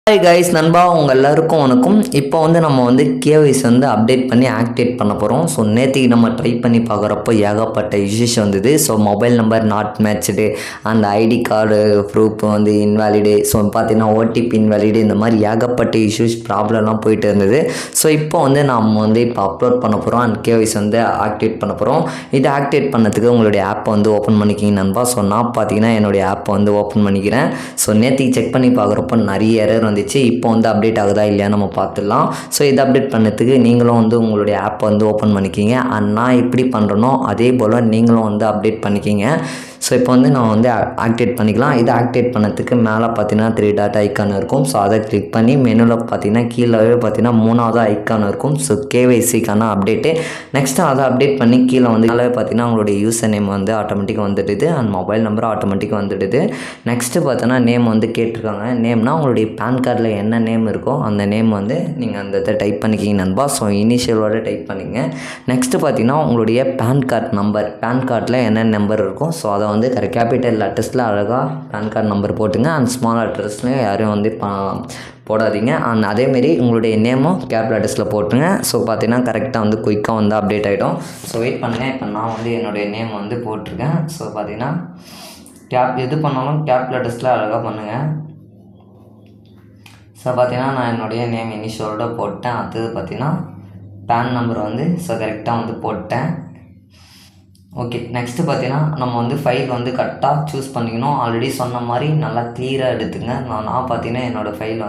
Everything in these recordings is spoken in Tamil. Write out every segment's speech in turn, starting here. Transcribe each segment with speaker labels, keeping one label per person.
Speaker 1: ஹாய் கைஸ் நண்பா உங்கள் எல்லாருக்கும் வணக்கம். இப்போ நம்ம கேஒய்சி அப்டேட் பண்ணி ஆக்டிவேட் பண்ண போகிறோம். ஸோ நேற்றுக்கு நம்ம ட்ரை பண்ணி பார்க்குறப்போ ஏகப்பட்ட இஷ்யூஸ் வந்தது. So mobile number not matched, அந்த ID card proof invalid, so பார்த்தீங்கன்னா ஓடிபி இன்வாலிடு, இந்த மாதிரி ஏகப்பட்ட இஷ்யூஸ் ப்ராப்ளம்லாம் போயிட்டு இருந்தது. ஸோ இப்போ நம்ம இப்போ அப்லோட் பண்ண போகிறோம் அண்ட் கேஒய்சி ஆக்டிவேட் பண்ண போகிறோம். இதை ஆக்டிவேட் பண்ணதுக்கு உங்களுடைய ஆப்பை ஓப்பன் பண்ணிக்கிங்க நண்பா. ஸோ நான் பார்த்தீங்கன்னா என்னுடைய ஆப்பை ஓப்பன் பண்ணிக்கிறேன். ஸோ நேற்றுக்கு செக் பண்ணி பார்க்குறப்போ நிறைய எரர் வந்துச்சு. இப்போ அப்டேட் ஆகுதா இல்லையா நம்ம பார்த்துடலாம். ஸோ இதை அப்டேட் பண்ணதுக்கு நீங்களும் உங்களுடைய ஆப்பை ஓப்பன் பண்ணிக்கிங்க. அண்ட் நான் எப்படி பண்ணுறனோ அதே போல் நீங்களும் அப்டேட் பண்ணிக்கிங்க. ஸோ இப்போ நான் ஆக்டிவேட் பண்ணிக்கலாம். இதை ஆக்டிவேட் பண்ணதுக்கு மேலே பார்த்தீங்கன்னா 3 டாட் ஐக்கான் இருக்கும். ஸோ அதை கிளிக் பண்ணி மெனுவில் பார்த்தீங்கன்னா கீழே பார்த்தீங்கன்னா 3வது ஐக்கான் இருக்கும். ஸோ கேஒய்சிக்கான அப்டேட்டு. நெக்ஸ்ட்டு அதை அப்டேட் பண்ணி கீழே மேலே பார்த்தீங்கன்னா உங்களுடைய யூசர் நேம் ஆட்டோமேட்டிக்காக வந்துடுது அண்ட் மொபைல் நம்பர் ஆட்டோமேட்டிக்காக வந்துடுது. நெக்ஸ்ட்டு பார்த்தோன்னா நேம் கேட்டிருக்காங்க. நேம்னா உங்களுடைய பேன் கார்டில் என்ன நேம் இருக்கோ அந்த நேம் நீங்கள் அந்த இதை டைப் பண்ணிக்கிங்க நண்பா. ஸோ இனிஷியலோட டைப் பண்ணிங்க. நெக்ஸ்ட்டு பார்த்தீங்கன்னா உங்களுடைய பேன் கார்டு நம்பர், பேன் கார்டில் என்ன நம்பர் இருக்கும் ஸோ அதை கேபிட்டல் லெட்டர்ஸில் அழகாக பேன் கார்டு நம்பர் போட்டுங்க. அண்ட் ஸ்மால் லெட்டர்ஸ்லையும் யாரும் போடாதீங்க. அண்ட் அதேமாரி உங்களுடைய நேமும் கேப் லெட்டர்ஸில் போட்டுங்க. ஸோ பார்த்தீங்கன்னா கரெக்டாக குயிக்காக அப்டேட் ஆகிடும். ஸோ வெயிட் பண்ணுங்கள். இப்போ நான் என்னுடைய நேம் போட்டிருக்கேன். ஸோ பார்த்தீங்கன்னா எது பண்ணாலும் கேப் லெட்டர்ஸில் அழகாக பண்ணுங்கள். ஸோ பார்த்தீங்கன்னா நான் என்னுடைய நேம் இனிஷியலோட போட்டேன். அடுத்தது பார்த்தீங்கன்னா பேன் நம்பர் ஸோ கரெக்டாக போட்டேன். ஓகே, நெக்ஸ்ட்டு பார்த்தீங்கன்னா நம்ம ஃபைல் கரெக்டாக சூஸ் பண்ணிக்கணும். ஆல்ரெடி சொன்ன மாதிரி நல்லா க்ளியராக எடுத்துங்க. நான் பார்த்தீங்கன்னா என்னோடய ஃபைல்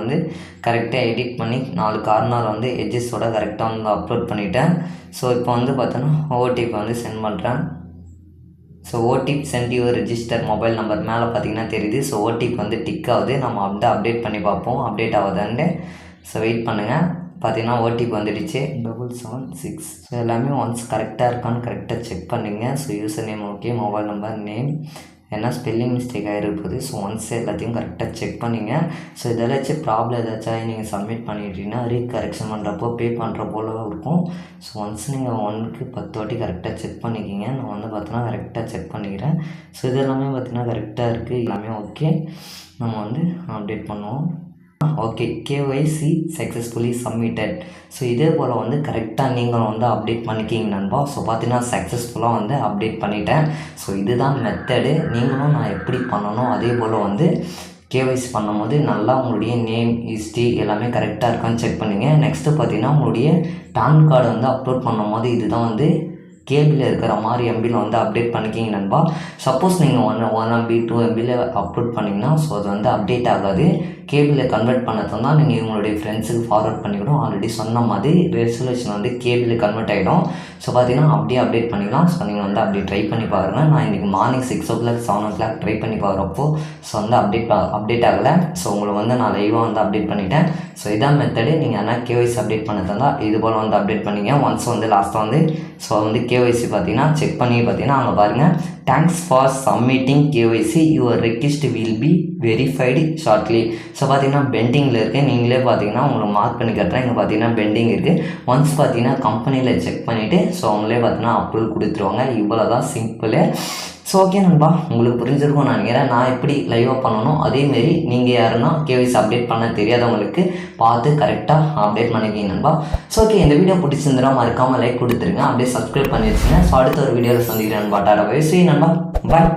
Speaker 1: கரெக்டாக எடிட் பண்ணி 4 கார்னர் எட்ஜஸோட கரெக்டாக அப்லோட் பண்ணிவிட்டேன். ஸோ இப்போ பார்த்தோன்னா ஓடிபி சென்ட் பண்ணுறேன். So OTP sent your register mobile number மேலே பார்த்தீங்கன்னா தெரியுது. ஸோ ஓடிபி டிக் ஆகுது. நம்ம அப்டேட் பண்ணி பார்ப்போம் அப்டேட் ஆகுதான்னு. ஸோ வெயிட் பண்ணுங்கள். பார்த்தீங்கன்னா ஓடிபி வந்துடுச்சு 776. ஸோ எல்லாமே ஒன்ஸ் கரெக்டாக இருக்கான்னு கரெக்டாக செக் பண்ணிங்க. So user name okay, mobile number, name, ஏன்னா ஸ்பெல்லிங் மிஸ்டேக் ஆகிருக்குது. ஸோ ஒன்ஸ் எல்லாத்தையும் கரெக்டாக செக் பண்ணிங்க. ஸோ இதெல்லாம் ப்ராப்ளம் ஏதாச்சும் நீங்கள் சப்மிட் பண்ணிட்டீங்கன்னா ரீகரெக்ஷன் பண்ணுறப்போ பே பண்ணுற போல இருக்கும். ஸோ ஒன்ஸ் நீங்கள் 1க்கு 10 வாட்டி கரெக்டாக செக் பண்ணிக்கிங்க. நான் பார்த்தோன்னா கரெக்டாக செக் பண்ணிக்கிறேன். ஸோ இதெல்லாமே பார்த்தீங்கன்னா கரெக்டாக இருக்குது, எல்லாமே ஓகே. நம்ம அப்டேட் பண்ணுவோம். Okay, KYC successfully submitted. So இதே போல் கரெக்டாக நீங்களும் அப்டேட் பண்ணிக்கிங்க நண்பா. ஸோ பார்த்தீங்கன்னா சக்ஸஸ்ஃபுல்லாக அப்டேட் பண்ணிட்டேன். ஸோ இதுதான் மெத்தடு. நீங்களும் நான் எப்படி பண்ணணும் அதே போல் கேஒய்சி பண்ணும்போது நல்லா உங்களுடைய நேம் ஹிஸ்ட்ரி எல்லாமே கரெக்டாக இருக்கான்னு செக் பண்ணிங்க. நெக்ஸ்ட்டு பார்த்தீங்கன்னா உங்களுடைய பேன் கார்டு அப்லோட் பண்ணும்போது இதுதான் கேபிளில் இருக்கிற மாதிரி எம்பியில் அப்டேட் பண்ணிக்கிங்க நண்பா. சப்போஸ் நீங்கள் 1 MB 2 MBயில் அப்லோட் பண்ணிங்கன்னா ஸோ அது அப்டேட் ஆகாது. கேபிளில் கன்வெர்ட் பண்ணது தான் நீங்கள் உங்களுடைய ஃப்ரெண்ட்ஸுக்கு ஃபார்வர்ட் பண்ணிவிடும். ஆல்ரெடி சொன்ன மாதிரி ரெசல்யூஷன் கேபிளில் கன்வெர்ட் ஆகிடும். ஸோ பார்த்தீங்கன்னா அப்படியே அப்டேட் பண்ணிக்கலாம். ஸோ நீங்கள் அப்படியே ட்ரை பண்ணி பாருங்கள். நான் இன்றைக்கி மார்னிங் 6 o'clock 7 o'clock ட்ரை பண்ணி பார்க்குறப்போ ஸோ அப்டேட் ஆகலை. ஸோ உங்களை நான் லைவாக அப்டேட் பண்ணிட்டேன். ஸோ இதான் மெத்தடு. நீங்கள் என்ன கேஒய்சி அப்டேட் பண்ண தந்தால் இது போல் அப்டேட் பண்ணிங்க. ஒன்ஸ் லாஸ்ட்டாக ஸோ கேஒய்சி பார்த்தீங்கன்னா செக் பண்ணி பார்த்தீங்கன்னா அங்கே பாருங்கள், thanks for submitting KYC, your request will be verified shortly. So பார்த்தீங்கன்னா பெண்டிங்கில் இருக்குது. நீங்களே பார்த்தீங்கன்னா உங்களுக்கு மார்க் பண்ணி கட்டுறேன். இங்கே பார்த்தீங்கன்னா பெண்டிங் இருக்குது. ஒன்ஸ் பார்த்தீங்கன்னா கம்பெனியில் செக் பண்ணிவிட்டு ஸோ அவங்களே பார்த்தீங்கன்னா அப்ரூவல் கொடுத்துருவாங்க. இவ்வளோ தான் சிம்பிள். ஸோ ஓகே நண்பா, உங்களுக்கு புரிஞ்சிருக்கும் நான் நினைக்கிறேன். நான் எப்படி லைவாக பண்ணணும் அதேமாரி நீங்கள் யாருன்னா கேஒய்சி அப்டேட் பண்ண தெரியாதவங்களுக்கு பார்த்து கரெக்டாக அப்டேட் பண்ணிக்கிங்க நண்பா. ஸோ ஓகே, இந்த வீடியோ பிடிச்சிருந்தா மறக்காமல் லைக் கொடுத்துருங்க. அப்படியே சப்ஸ்கிரைப் பண்ணி வச்சுங்க. ஸோ அடுத்த ஒரு வீடியோவில் சந்திக்கிறேன் நண்பா. Tata bye. சீ நண்பா, பாய்.